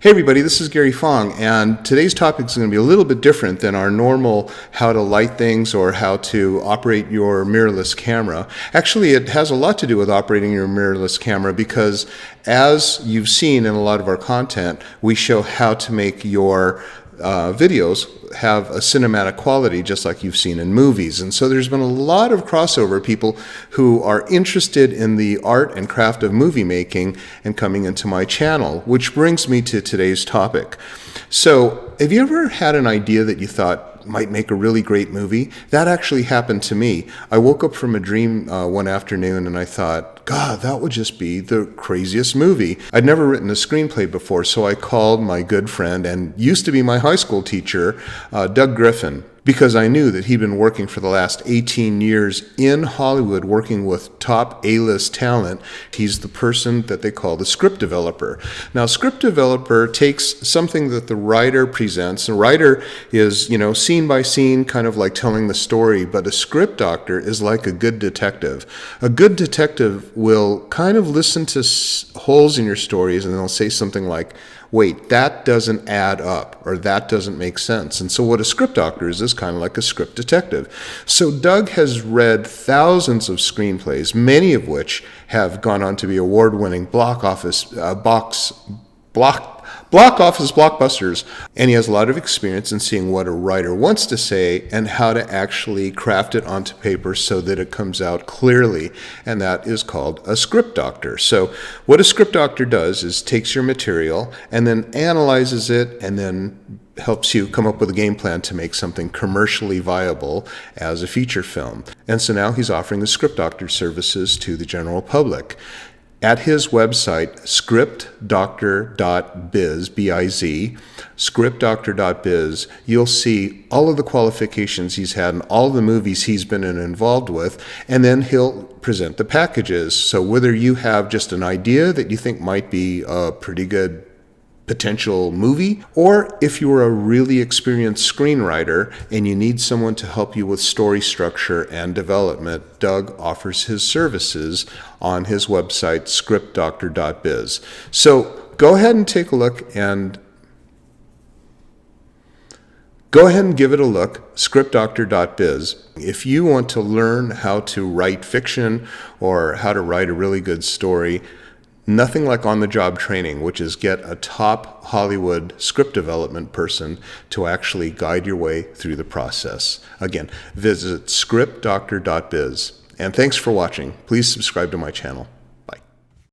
Hey everybody, this is Gary Fong, and today's topic is going to be a little bit different than our normal how to light things or how to operate your mirrorless camera. Actually, it has a lot to do with operating your mirrorless camera because, as you've seen in a lot of our content, we show how to make your videos have a cinematic quality just like you've seen in movies. And so there's been a lot of crossover, people who are interested in the art and craft of movie making and coming into my channel, which brings me to today's topic. So have you ever had an idea that you thought might make a really great movie? That actually happened to me. I woke up from a dream one afternoon and I thought, God, that would just be the craziest movie. I'd never written a screenplay before, so I called my good friend and used to be my high school teacher, Doug Griffin, because I knew that he'd been working for the last 18 years in Hollywood working with top A-list talent. He's the person that they call the script developer. Now, script developer takes something that the writer presents. A writer is, scene by scene, kind of like telling the story, but a script doctor is like a good detective. A good detective will kind of listen to holes in your stories and they'll say something like, wait, that doesn't add up, or that doesn't make sense. And so what a script doctor is kind of like a script detective. So Doug has read thousands of screenplays, many of which have gone on to be award-winning block office blockbusters, and he has a lot of experience in seeing what a writer wants to say and how to actually craft it onto paper so that it comes out clearly, and that is called a script doctor. So what a script doctor does is takes your material and then analyzes it and then helps you come up with a game plan to make something commercially viable as a feature film. And so now he's offering the script doctor services to the general public. At his website, scriptdoctor.biz, B-I-Z, scriptdoctor.biz, you'll see all of the qualifications he's had and all the movies he's been involved with, and then he'll present the packages. So whether you have just an idea that you think might be a pretty good potential movie, or if you're a really experienced screenwriter and you need someone to help you with story structure and development, Doug offers his services on his website, scriptdoctor.biz. So go ahead and take a look and give it a look, scriptdoctor.biz. If you want to learn how to write fiction or how to write a really good story, nothing like on-the-job training, which is get a top Hollywood script development person to actually guide your way through the process. Again, visit scriptdoctor.biz. And thanks for watching. Please subscribe to my channel.